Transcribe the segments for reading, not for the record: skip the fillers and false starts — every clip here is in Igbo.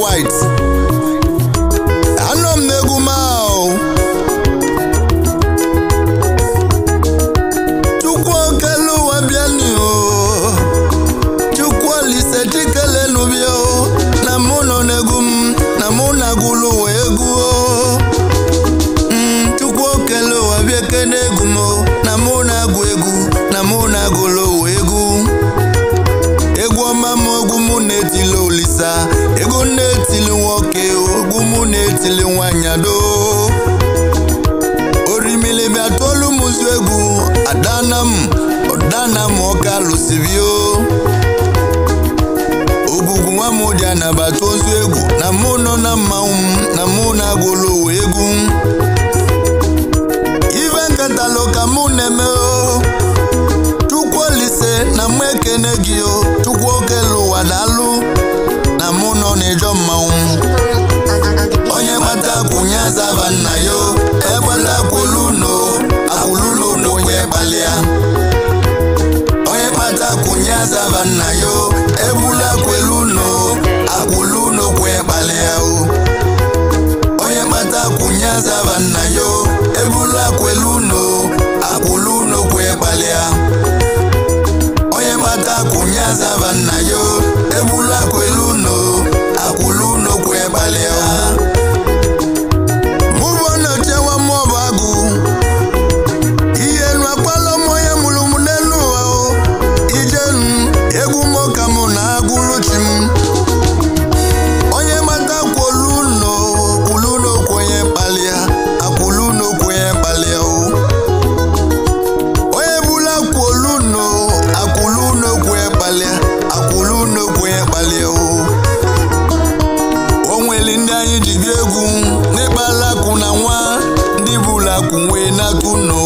white anom negu mao chukwo kelu wabiani o chukwo lise chikele nubio na muno negum na muna gulu wegu o chukwo kelu wabieke negumo na muna gwegu na muna gulu wegu ego mama ogumu netili olisa ego netili nwoke ogumu netili nwanyado orimile bia tolu muzu egu odanam oka lusibio ogugu nwa moja na batozu egu na mono na maum na mona golo egu even kataloka muneme o tukwolise na mweke negio tukwokelu wadalu na muno nejo maum onye mata kunyaza vanna yo ebala akuluno no yebalia onye mata kunyaza vanna yo ebula kweluno akuluno kwebalia o onye mata kunyaza vanna yo ebula kweluno akuluno kwebalia onye mata kunyaza vanna yo ebula kweluno akuluno kwebalia mubono chewa mobagu iyenu akwalo moye mulumunenu o ijenu egumo kamuna aguluchim onye mata kuluno kwenye balia akuluno kwenye balia o onye bula kuluno akuluno kwenye balia akuluno kwenye balia o onweli ndị anyị ji bịa egwu n'ịgbala akụ na nwa ndị bula kunwe na tuno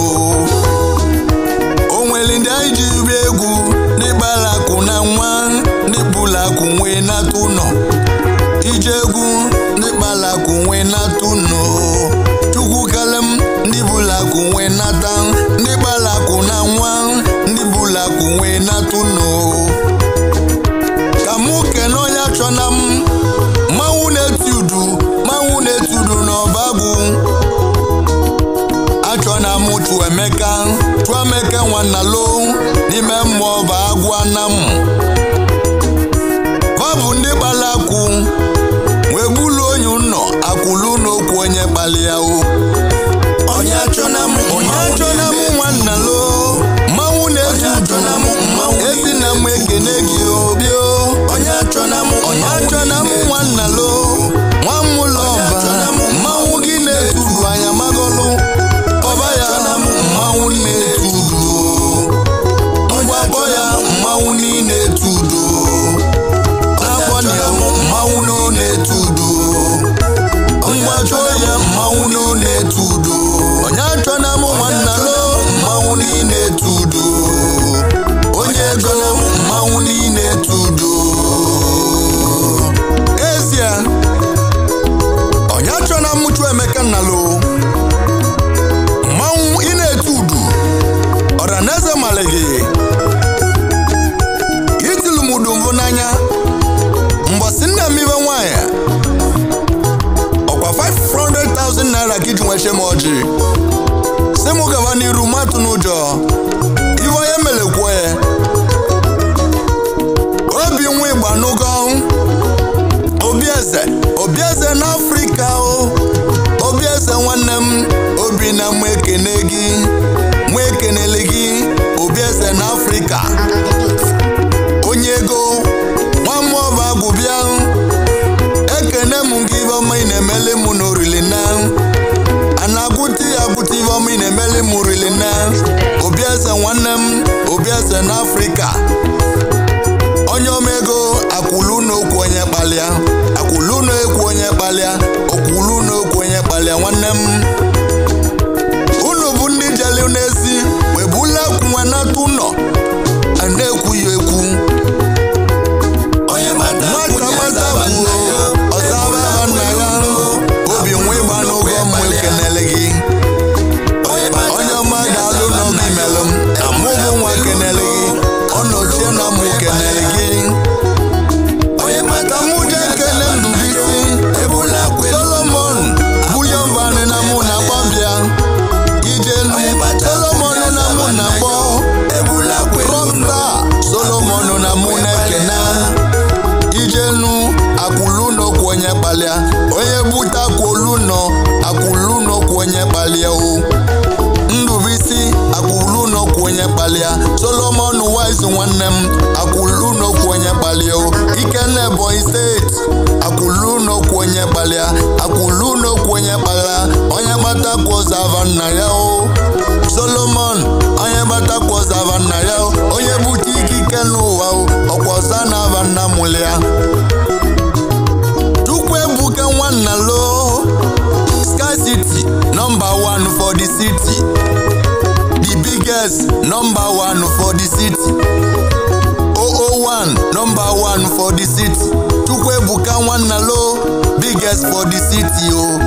onweli ndị anyị ji bịa egwu n'ịgbala akụ na nwa ndị bula kunwe na tuno ije egwu n'ịgbala kunwe na tuno chukwu kalem ndị bula kunwe na ta n'ịgbala akụ na nwa ndị bula kunwe na tuno ka mụ kene onye achọna m manwu netudu n'ọbagwu achọna m Chuemeka nwanalo n'ime mmụọ bụ agwụ anam babụ ndị gbalakwụ wee gbulu onye ụnọ akwụlu n'okwu onye gbalịa o onye achọna m nwannalo manwu netudu ezi na m ekene gị obio onye achọna m nwannalo nwamuloba mmanwu gị na-etudu anya magolu ọba ya mmanwu na-etudu mgbakpọ ya mmanwu na-etudu n'afọ ya mmanwu na-etudu mgbakpọ ya mmanwu na-etudu onye achọna m nwannalo mmanwu na-etudu onye ego mmanwu na-etudu ezie onye achọna m Chuemeka nnalo mmanwu ị na-etudu ọraneze malegi itilumudu mbụ n'anya mbọsị nna m ibe nwanyị ọkwa 500,000 naira ka iji nweche m ọjị si mụ gaba n'iru matụ n'ụjọ iwe onye melekwo ya obi nwa ịgba n'ụgọ obieze n'Afrịka o obieze nwanne m obi na mụ ekenele gị obieze n'Afrịka onye ego nwammụọba agwụbịa ekene m gị ibe ọma ị na-emele m n'orili na ana-agwụti ibe ọma ị na-emele m orili na obieze nwanne m obieze n'Afrịka onye omego akwụlu n'okwu onye kpalịa akwụlu n'ekwu onye kpalịa okwulu n'okwu onye kpalịa nwanne m unu bụ ndị jeli n'ezi wee bula kwunwe n'atụ ụlọ a na-ekwu ya ekwu onye mata bụ ọzaba nna ya obi nwe ịgba n'oge ọmụ ekenele gị onye ọma ga-alụ n'oge imelụ m na mụ bụ nwa kenele gị ọnọchie na mụ kenele gị onye mata mụ je ekele Ndubuisi akuluno kwenye palia onye buta koluno akuluno kwenye palia o Ndubisi akuluno kwenye palia Solomon Wise nwannem akuluno kwenye palia o Ikene Boy State akuluno kwenye palia akuluno kwenye palia onye bata kwa Savannah ya o Solomon onye bata kwa Savannah ya o onye butiki kenu wa o okwa Savannah mulia Tukwe buke nwanna lo Sky City number 1 for the city the biggest number 1 for the city 001 number 1 for the city Tukwe buke nwanna lo biggest for the city o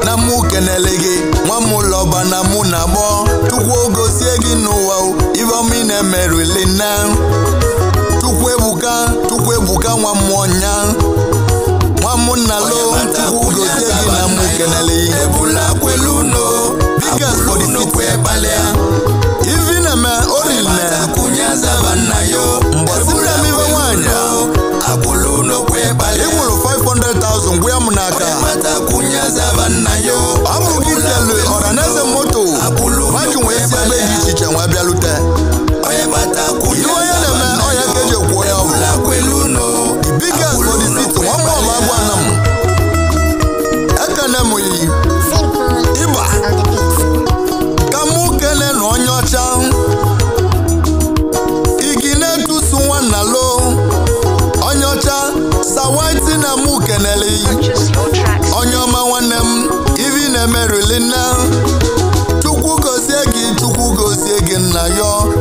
na mu kenelege nwamuloba na mu na bo Tukwe gosie gi n'ụwa o ivomi na merele na Tukwe buka nwa mwonya nwamunna lo Tukwe gosie gi na mu kenele ebula kweluno biggest for the city even me orilne kunya Savannah yo mbosira miwe nwanya akuluno kwebale egwuru 500,000 gwe munaka mata kunya Savannah yo amugitele oraneze moto maju wesi abe yichiche nwa bialute oye mata kunya Savannah oye keje kwo ya bula kweluno the biggest for the city one more bagwa nam ekanemu yi iba kamu kene no onyocha igine tusu nwanna lo onyocha sawaiti na mu kenele onyoma nwannem ivi na merulina Tukwu gozie gi nna yo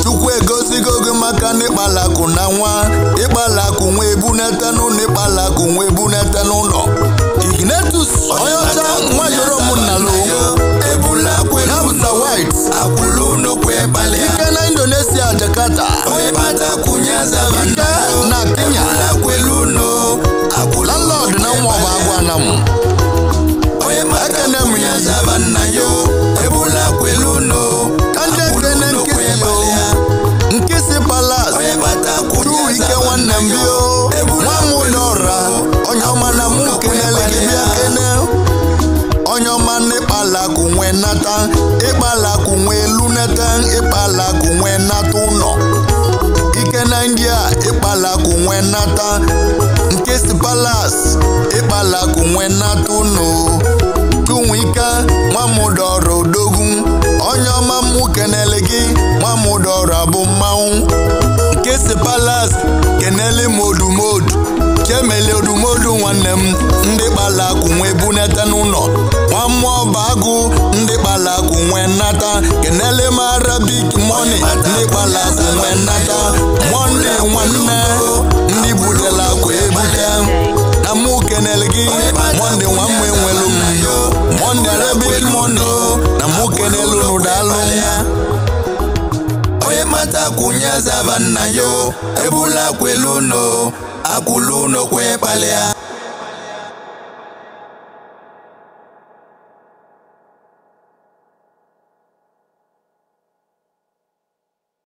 Tukwu egosigo gi maka n'ikpalaku na nwa ikpalaku nwe ebunete n'ụlọ ikpalaku nwe ebunete n'ụlọ Ignetus onyocha nwa yoro munna lo Nabusa White akuluno kwebale ike na Indonesia Jakarta oyebata kunya Savannah na Kenya akuluno landlord na nwa bagwa nam oyebata kunya Savannah yo ebula kweluno kanje kene nkisi palace oyebata kunya ike nwannem bio nwamudora onyoma na mu kenele gibia kene onyoma n'ikpalaku nwe nata ikpalaku nwe luneta ikpalaku nwe nata ụlọ ike na India ikpalaku nwe nata nkesi palace ikpalaku nwe nata ụlọ Tunwika nwamudoro odogun onyoma mu kenele gi nwamudoro bụ mmanwụ nkesi palace kenele modumodu chemele odumodu nwannem ndị kpalaku nwe bunete n'ụlọ nwammụọ bagụ ndị kpalaku nwe nata kenele ma Arabic money ndị kpalaku nwe nata Monday nwanne ndị butela kwa ebute na mu kenele gi Monday nwamme nwelu Monday Arabic money na mu kenele n'ụdalụ oye mata kunya Savannah yo ebula kweluno akuluno kwepalea